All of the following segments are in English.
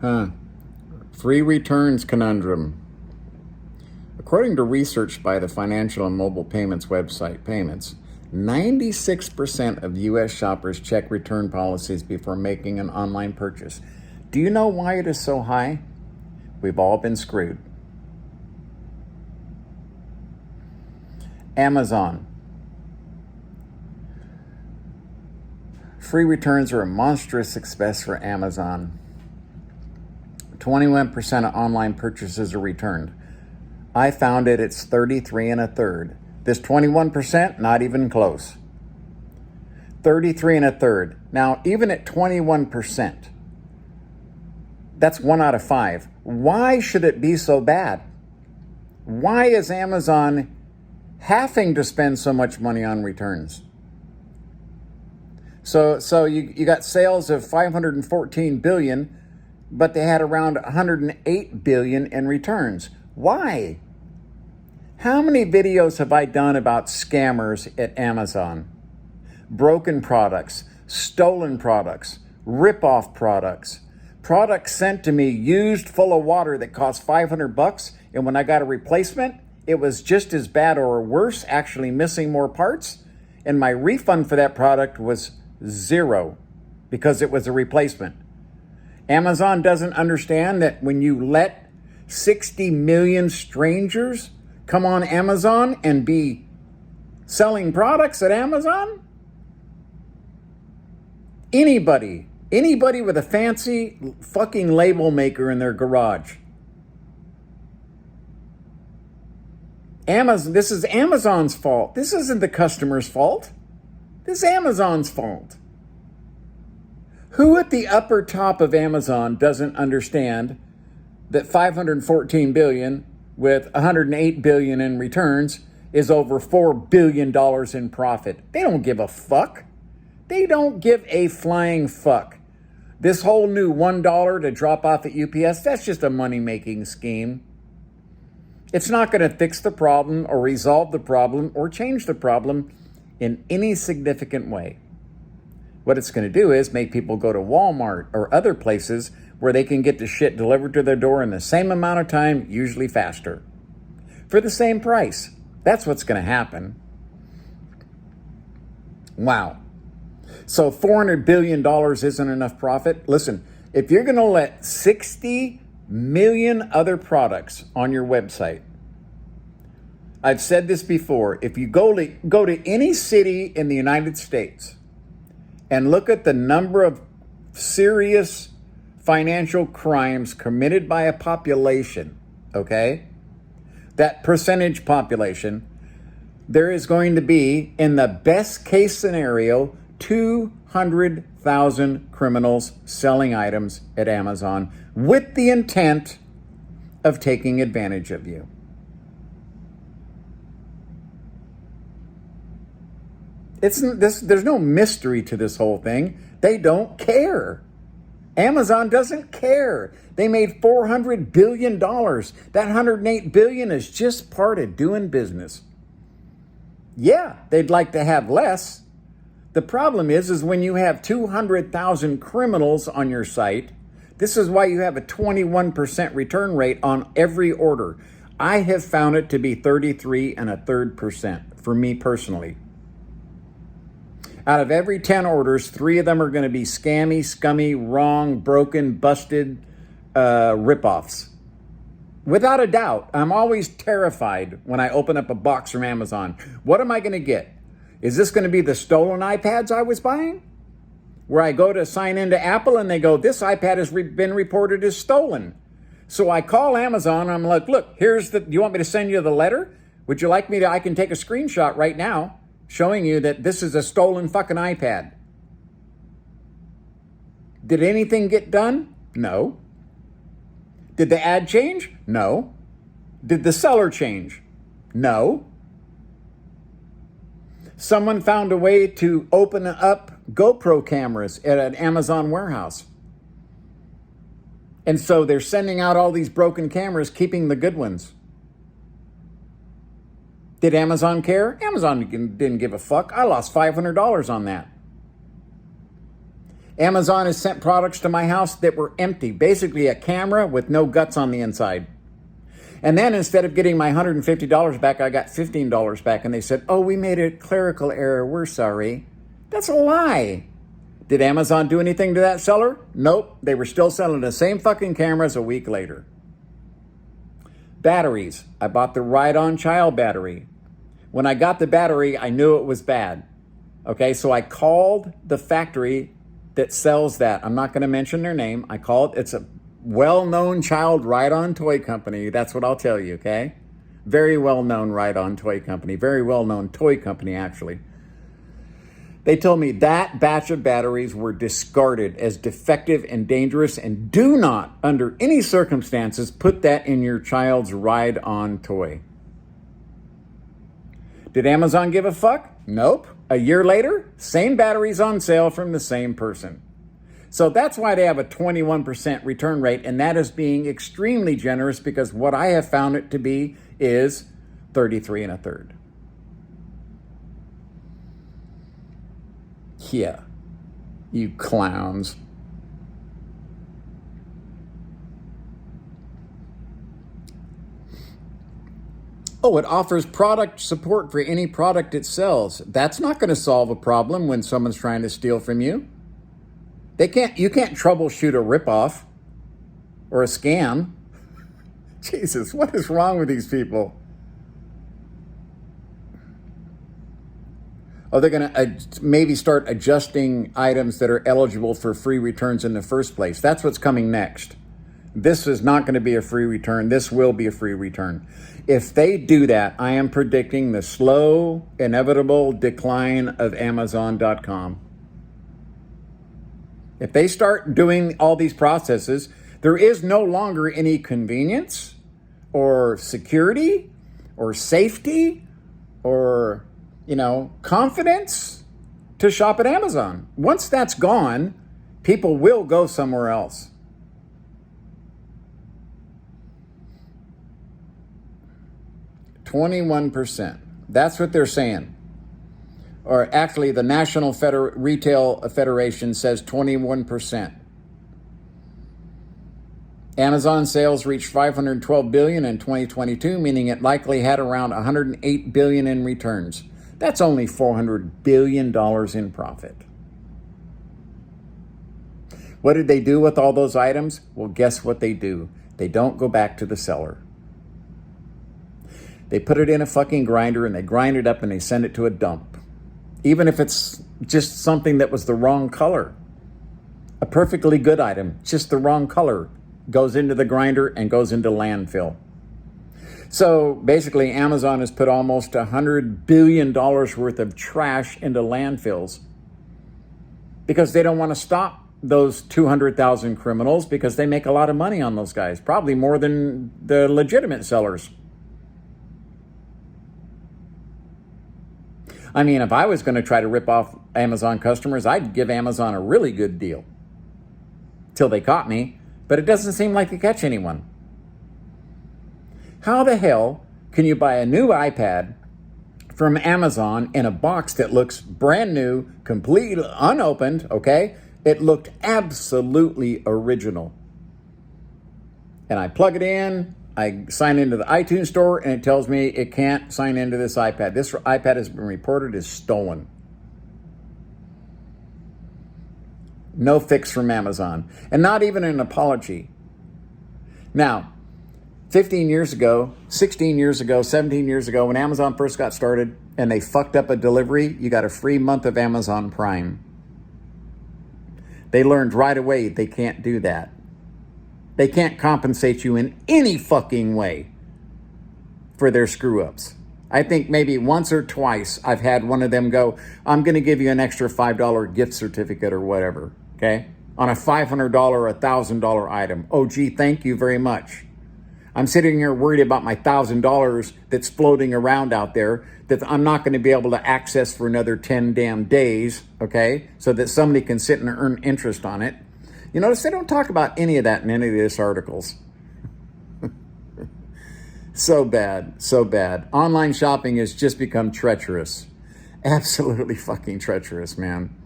Huh. Free returns conundrum. According to research by the financial and mobile payments website Payments, 96% of U.S. shoppers check return policies before making an online purchase. Do you know why it is so high? We've all been screwed. Amazon. Free returns are a monstrous success for Amazon. 21% of online purchases are returned. I found it's 33 and a third. This 21%, not even close. 33 and a third. Now, even at 21%, that's 1 out of 5. Why should it be so bad? Why is Amazon having to spend so much money on returns? So you got sales of 514 billion, but they had around 108 billion in returns. Why? How many videos have I done about scammers at Amazon? Broken products, stolen products, rip-off products, products sent to me used full of water that cost $500, and when I got a replacement, it was just as bad or worse, actually missing more parts, and my refund for that product was 0 because it was a replacement. Amazon doesn't understand that when you let 60 million strangers come on Amazon and be selling products at Amazon? Anybody with a fancy fucking label maker in their garage. This is Amazon's fault. This isn't the customer's fault. This is Amazon's fault. Who at the upper top of Amazon doesn't understand that 514 billion with 108 billion in returns is over $4 billion in profit? They don't give a fuck. They don't give a flying fuck. This whole new $1 to drop off at UPS, that's just a money-making scheme. It's not going to fix the problem or resolve the problem or change the problem in any significant way. What it's going to do is make people go to Walmart or other places where they can get the shit delivered to their door in the same amount of time, usually faster, for the same price. That's what's going to happen. Wow. So $400 billion isn't enough profit? Listen, if you're going to let 60 million other products on your website, I've said this before, if you go to any city in the United States and look at the number of serious financial crimes committed by a population, okay? That percentage population, there is going to be, in the best case scenario, 200,000 criminals selling items at Amazon with the intent of taking advantage of you. There's no mystery to this whole thing. They don't care. Amazon doesn't care. They made $400 billion. That $108 billion is just part of doing business. Yeah, they'd like to have less. The problem is when you have 200,000 criminals on your site, this is why you have a 21% return rate on every order. I have found it to be 33 and a third percent for me personally. Out of every 10 orders, 3 of them are going to be scammy, scummy, wrong, broken, busted ripoffs. Without a doubt, I'm always terrified when I open up a box from Amazon. What am I going to get? Is this going to be the stolen iPads I was buying? Where I go to sign into Apple and they go, this iPad has been reported as stolen. So I call Amazon and I'm like, look, do you want me to send you the letter? Would you like me to, I can take a screenshot right now showing you that this is a stolen fucking iPad. Did anything get done? No. Did the ad change? No. Did the seller change? No. Someone found a way to open up GoPro cameras at an Amazon warehouse. And so they're sending out all these broken cameras, keeping the good ones. Did Amazon care? Amazon didn't give a fuck. I lost $500 on that. Amazon has sent products to my house that were empty, basically a camera with no guts on the inside. And then instead of getting my $150 back, I got $15 back. And they said, oh, we made a clerical error. We're sorry. That's a lie. Did Amazon do anything to that seller? Nope. They were still selling the same fucking cameras a week later. Batteries. I bought the Ride-On Child battery. When I got the battery, I knew it was bad. Okay, so I called the factory that sells that. I'm not going to mention their name. It's a well-known child Ride-On toy company. That's what I'll tell you, okay? Very well-known Ride-On toy company. Very well-known toy company, actually. They told me that batch of batteries were discarded as defective and dangerous, and do not, under any circumstances, put that in your child's Ride-On toy. Did Amazon give a fuck? Nope. A year later, same batteries on sale from the same person. So that's why they have a 21% return rate, and that is being extremely generous, because what I have found it to be is 33 1/3. Yeah, you clowns. Oh, it offers product support for any product it sells. That's not going to solve a problem when someone's trying to steal from you. You can't troubleshoot a ripoff or a scam. Jesus, what is wrong with these people? Oh, they're going to maybe start adjusting items that are eligible for free returns in the first place. That's what's coming next. This is not going to be a free return. This will be a free return. If they do that, I am predicting the slow, inevitable decline of Amazon.com. If they start doing all these processes, there is no longer any convenience or security or safety or, confidence to shop at Amazon. Once that's gone, people will go somewhere else. %. That's what they're saying. Or actually, the National Retail Federation says 21%. Amazon sales reached $512 billion in 2022, meaning it likely had around $108 billion in returns. That's only $400 billion in profit. What did they do with all those items? Well, guess what they do? They don't go back to the seller. They put it in a fucking grinder and they grind it up and they send it to a dump. Even if it's just something that was the wrong color. A perfectly good item, just the wrong color, goes into the grinder and goes into landfill. So basically, Amazon has put almost $100 billion worth of trash into landfills because they don't want to stop those 200,000 criminals, because they make a lot of money on those guys, probably more than the legitimate sellers. I mean, if I was going to try to rip off Amazon customers, I'd give Amazon a really good deal till they caught me, but it doesn't seem like they catch anyone. How the hell can you buy a new iPad from Amazon in a box that looks brand new, completely unopened, okay? It looked absolutely original. And I plug it in, I sign into the iTunes store, and it tells me it can't sign into this iPad. This iPad has been reported as stolen. No fix from Amazon, and not even an apology. Now, 15 years ago, 16 years ago, 17 years ago, when Amazon first got started and they fucked up a delivery, you got a free month of Amazon Prime. They learned right away they can't do that. They can't compensate you in any fucking way for their screw-ups. I think maybe once or twice I've had one of them go, I'm going to give you an extra $5 gift certificate or whatever, okay? On a $500 or $1,000 item. Oh, gee, thank you very much. I'm sitting here worried about my $1,000 that's floating around out there that I'm not going to be able to access for another 10 damn days, okay? So that somebody can sit and earn interest on it. You notice they don't talk about any of that in any of these articles. So bad, so bad. Online shopping has just become treacherous. Absolutely fucking treacherous, man.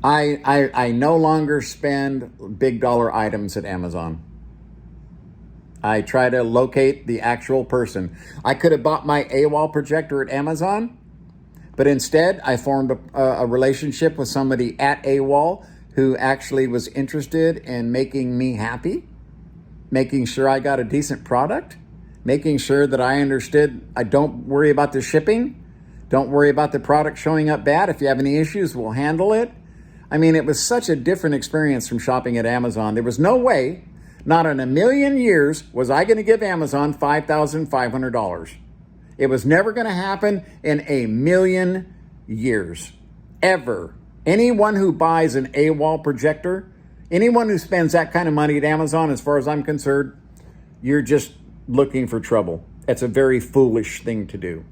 I no longer spend big dollar items at Amazon. I try to locate the actual person. I could have bought my AWOL projector at Amazon, but instead I formed a relationship with somebody at AWOL who actually was interested in making me happy, making sure I got a decent product, making sure that I understood I don't worry about the shipping, don't worry about the product showing up bad. If you have any issues, we'll handle it. I mean, it was such a different experience from shopping at Amazon. There was no way, not in a million years, was I going to give Amazon $5,500. It was never going to happen in a million years, ever. Anyone who buys an AWOL projector, anyone who spends that kind of money at Amazon, as far as I'm concerned, you're just looking for trouble. It's a very foolish thing to do.